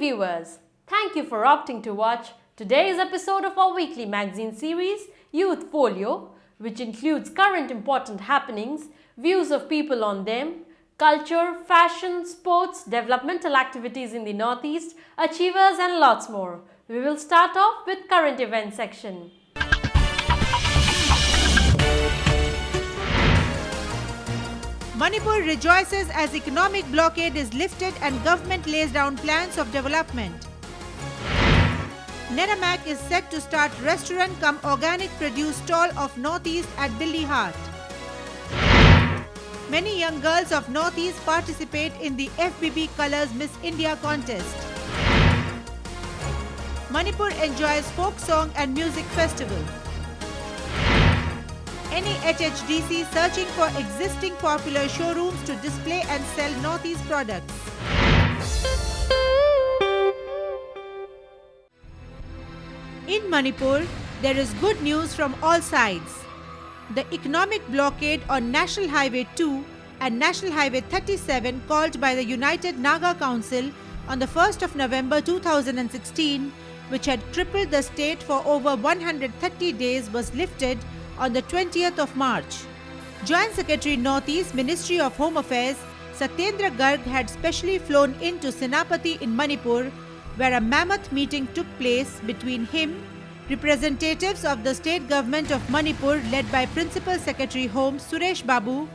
viewers, thank you for opting to watch today's episode of our weekly magazine series, Youth Folio, which includes current important happenings, views of people on them, culture, fashion, sports, developmental activities in the Northeast, achievers and lots more. We will start off with current events section. Manipur rejoices as economic blockade is lifted and government lays down plans of development. Neramak is set to start restaurant-cum-organic produce stall of Northeast at Dilli Haat. Many young girls of Northeast participate in the FBB Colors Miss India contest. Manipur enjoys folk song and music festival. Any HHDC searching for existing popular showrooms to display and sell Northeast products. In Manipur, there is good news from all sides. The economic blockade on National Highway 2 and National Highway 37 called by the United Naga Council on the 1st of November 2016, which had crippled the state for over 130 days, was lifted on the 20th of March. Joint Secretary Northeast Ministry of Home Affairs Satyendra Garg had specially flown into Senapati in Manipur, where a mammoth meeting took place between him, representatives of the state government of Manipur led by Principal Secretary Home Suresh Babu,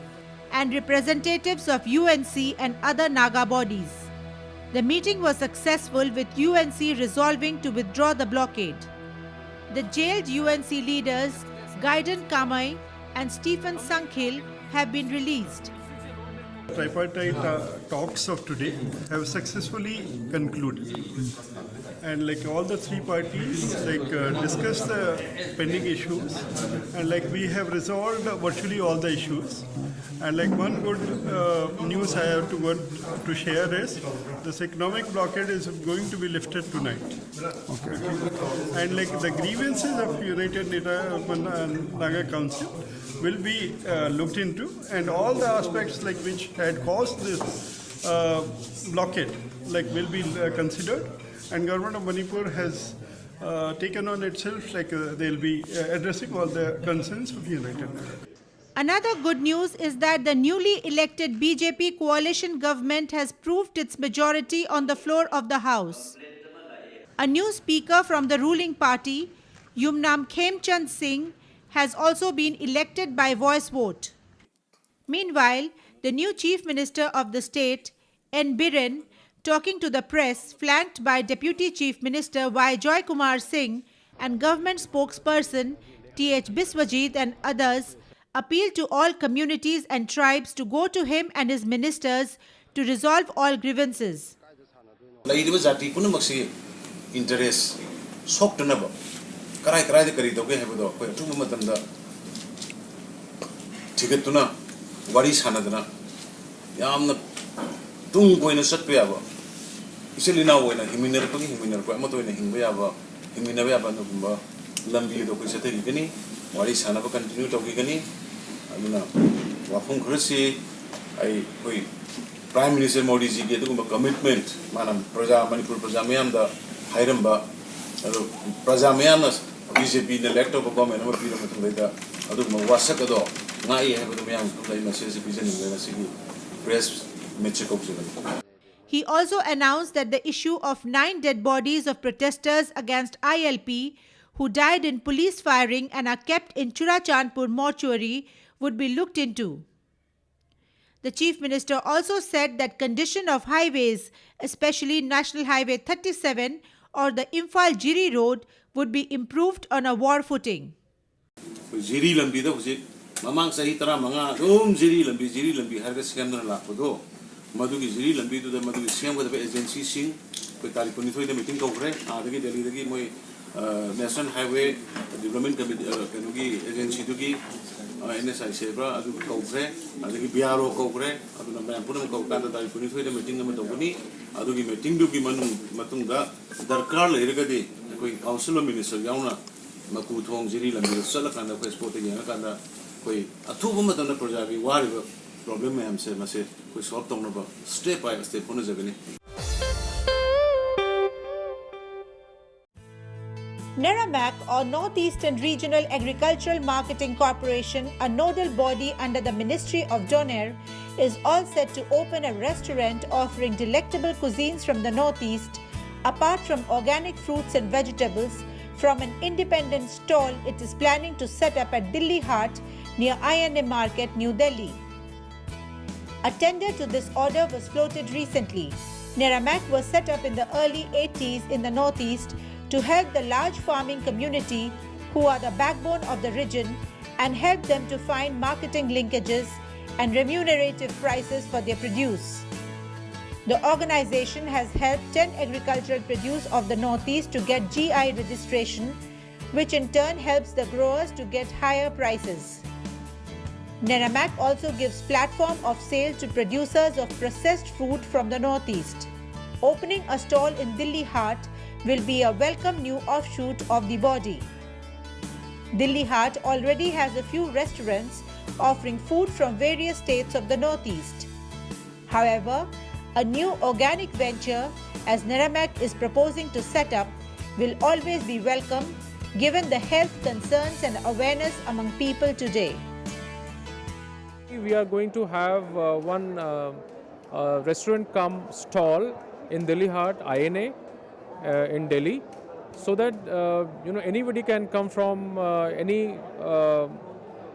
and representatives of UNC and other Naga bodies. The meeting was successful with UNC resolving to withdraw the blockade. The jailed UNC leaders Gaiden Kamai and Stephen Sankhil have been released. Tripartite talks of today have successfully concluded, and all the three parties discussed the pending issues, and we have resolved virtually all the issues. And one good news I have to share is this economic blockade is going to be lifted tonight. Okay. And the grievances of United Naga Council will be looked into, and all the aspects which had caused this blockade will be considered, and Government of Manipur has taken on itself they'll be addressing all the concerns of the United Naga. Another good news is that the newly elected BJP coalition government has proved its majority on the floor of the House. A new speaker from the ruling party, Yumnam Khemchand Singh, has also been elected by voice vote. Meanwhile, the new Chief Minister of the state, N. Biren, talking to the press, flanked by Deputy Chief Minister Y. Joy Kumar Singh and government spokesperson T.H. Biswajit and others, appealed to all communities and tribes to go to him and his ministers to resolve all grievances. Interest soaked another. Karai the Karito Gehebo, Tumatamda Tigetuna, what is Hanadana? Yam the Tungo in a Satpiava. Usually now when a Himina Quamato in a Himbeava, Himinava Numba, Lambi do Kusatini, what is Hanava continue to Gigani? I don't know. Wafung Chrissy, Prime Minister Modi ji get a commitment, Madam Praja Manipur Prajamayam, the Hiramba, Prajamayam, BJP, the elector of government, no period later, I don't know what's second. Now I have the young message presenting press Mexico. He also announced that the issue of 9 dead bodies of protesters against ILP who died in police firing and are kept in Churachandpur mortuary would be looked into. The Chief Minister also said that condition of highways, especially National Highway 37 or the Imphal-Jiri Road, would be improved on a war footing. Jiri lambi da huje mamang sahi tara manga jiri lambi har ga scam na la podo madu ki jiri lambi to da madu scam ga agency sing ko tali puni thoi da meeting ko kre adagi delhi dagi moi National Highway Development Committee agency to gi NSI sebra adu ko kre adagi BRO ko kre adu na ban punam ko ka da tali puni thoi da meeting na to guni adu gi meeting du gi manung matung da darkar le ga de ko council minister yauna Maku Thong Jiri Lambi Salakanda Passport Yanakanda, Atubumatan Projavi, whatever problem I am saying, I say, we solved on step by step on the NERAMAC, or Northeastern Regional Agricultural Marketing Corporation, a nodal body under the Ministry of Donaire, is all set to open a restaurant offering delectable cuisines from the Northeast. Apart from organic fruits and vegetables, from an independent stall it is planning to set up at Dilli Haat near INA Market, New Delhi. A tender to this order was floated recently. NERAMAC was set up in the early 80s in the Northeast to help the large farming community, who are the backbone of the region, and help them to find marketing linkages and remunerative prices for their produce. The organization has helped 10 agricultural produce of the Northeast to get GI registration, which in turn helps the growers to get higher prices. NERAMAC also gives platform of sale to producers of processed food from the Northeast. Opening a stall in Dilli Haat will be a welcome new offshoot of the body. Dilli Haat already has a few restaurants offering food from various states of the Northeast. However, a new organic venture, as NERAMAC is proposing to set up, will always be welcome given the health concerns and awareness among people today. We are going to have one restaurant come stall in Dilli Haat, INA, in Delhi, so that anybody can come from any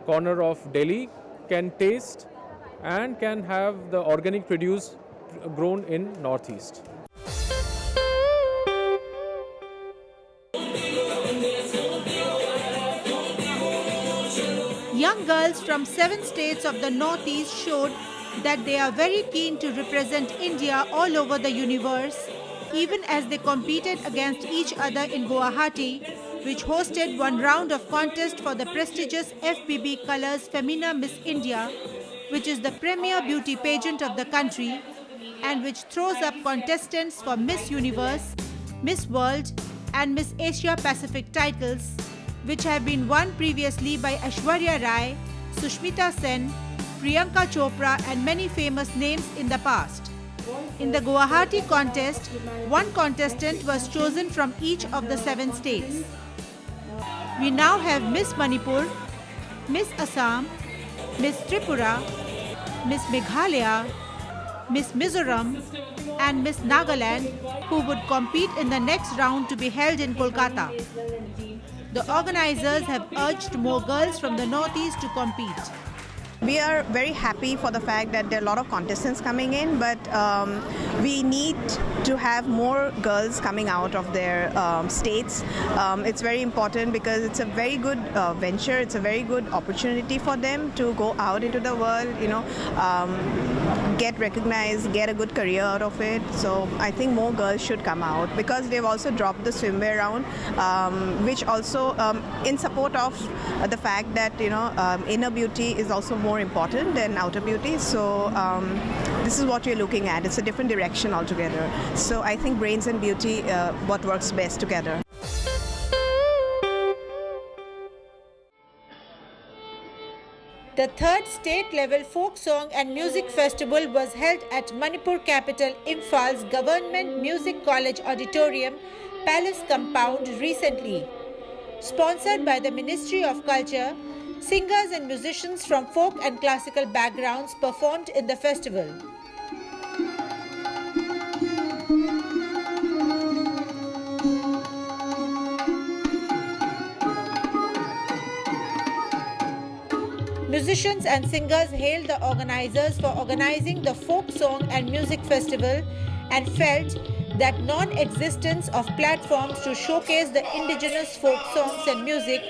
corner of Delhi, can taste and can have the organic produce grown in Northeast. Young girls from 7 states of the Northeast showed that they are very keen to represent India all over the universe, even as they competed against each other in Guwahati, which hosted one round of contest for the prestigious FBB Colors Femina Miss India, which is the premier beauty pageant of the country and which throws up contestants for Miss Universe, Miss World and Miss Asia Pacific titles, which have been won previously by Aishwarya Rai, Sushmita Sen, Priyanka Chopra and many famous names in the past. In the Guwahati contest, one contestant was chosen from each of the 7 states. We now have Miss Manipur, Miss Assam, Miss Tripura, Miss Meghalaya, Miss Mizoram and Miss Nagaland, who would compete in the next round to be held in Kolkata. The organizers have urged more girls from the Northeast to compete. We are very happy for the fact that there are a lot of contestants coming in, but we need to have more girls coming out of their states. It's very important because it's a very good venture. It's a very good opportunity for them to go out into the world, get recognized, get a good career out of it. So I think more girls should come out because they've also dropped the swimwear round, which also in support of the fact that inner beauty is also more important than outer beauty. So this is what you're looking at. It's a different direction altogether. So I think brains and beauty, what works best together. The 3rd state-level folk song and music festival was held at Manipur capital Imphaal's Government Music College Auditorium Palace Compound recently. Sponsored by the Ministry of Culture, singers and musicians from folk and classical backgrounds performed in the festival. Musicians and singers hailed the organizers for organizing the folk song and music festival and felt that non-existence of platforms to showcase the indigenous folk songs and music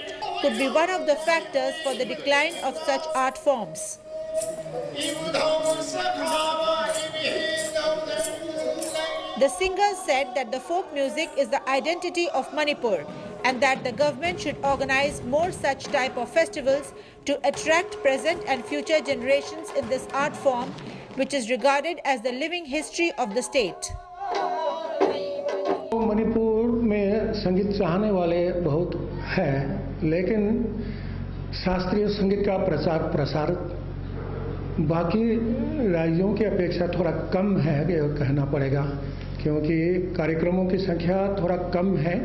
could be one of the factors for the decline of such art forms. The singers said that the folk music is the identity of Manipur and that the government should organize more such type of festivals to attract present and future generations in this art form, which is regarded as the living history of the state. Manipur में संगीत चाहने वाले बहुत हैं, लेकिन शास्त्रीय संगीत का प्रचार प्रसार बाकी राज्यों की अपेक्षा थोड़ा कम है, ये कहना पड़ेगा, क्योंकि कार्यक्रमों की संख्या थोड़ा कम है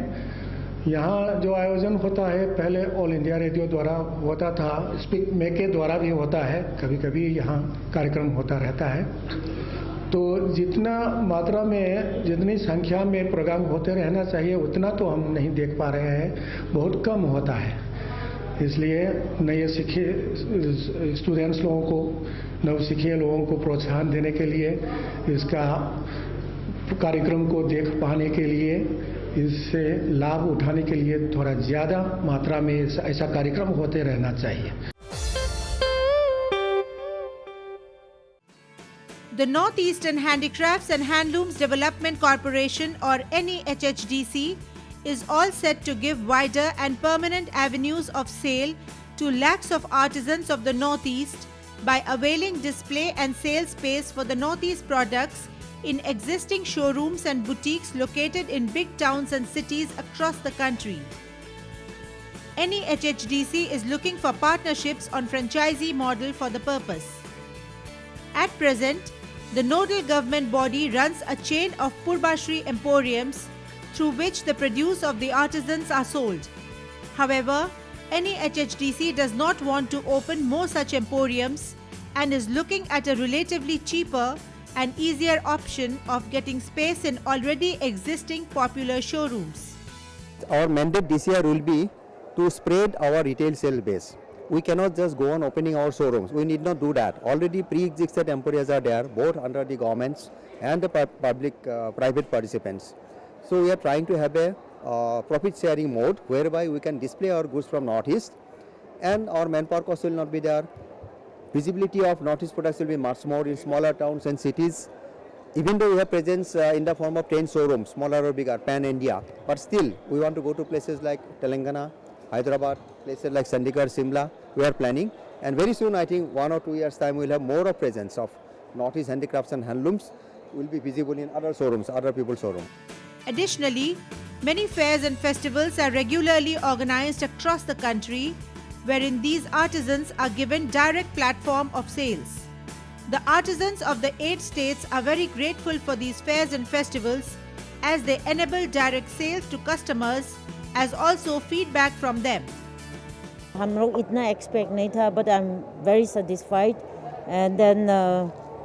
यहाँ जो आयोजन होता है पहले ऑल इंडिया रेडियो द्वारा होता था, स्पीक मे के द्वारा भी होता है, कभी कभी यहाँ कार्यक्रम होता रहता है। तो जितना मात्रा में जितनी संख्या में प्रोग्राम होते रहना चाहिए उतना तो हम नहीं देख पा रहे हैं, बहुत कम होता है। इसलिए नए सीखे स्टूडेंट्स लोगों को, नवसिखिए लोगों को प्रोत्साहन देने के लिए, इसका कार्यक्रम को देख पाने के लिए, इससे लाभ उठाने के लिए थोड़ा ज़्यादा मात्रा में ऐसा कार्यक्रम होते रहना चाहिए। The Northeastern Handicrafts and Handlooms Development Corporation, or NEHHDC, is all set to give wider and permanent avenues of sale to lakhs of artisans of the Northeast by availing display and sale space for the Northeast products in existing showrooms and boutiques located in big towns and cities across the country. NEHHDC is looking for partnerships on franchisee model for the purpose. At present, the nodal government body runs a chain of Purbashri emporiums through which the produce of the artisans are sold. However, NEHHDC does not want to open more such emporiums and is looking at a relatively cheaper and easier option of getting space in already existing popular showrooms. Our mandate this year will be to spread our retail sale base. We cannot just go on opening our showrooms. We need not do that. Already pre-existed emporiums are there, both under the governments and the private participants. So we are trying to have a profit sharing mode whereby we can display our goods from Northeast and our manpower cost will not be there. Visibility of Northeast products will be much more in smaller towns and cities. Even though we have presence in the form of 10 showrooms, smaller or bigger, pan-India, but still we want to go to places like Telangana, Hyderabad, places like Chandigarh, Simla, we are planning. And very soon, I think 1 or 2 years time, we will have more of presence of Northeast handicrafts and handlooms will be visible in other showrooms, other people's showrooms. Additionally, many fairs and festivals are regularly organized across the country, wherein these artisans are given direct platform of sales. The artisans of the 8 states are very grateful for these fairs and festivals as they enable direct sales to customers as also feedback from them. हम लोग इतना expect नहीं था, but I'm very satisfied. And then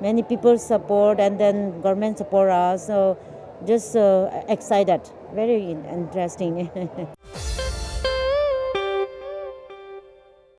many people support, and then government support us. So just excited, very interesting.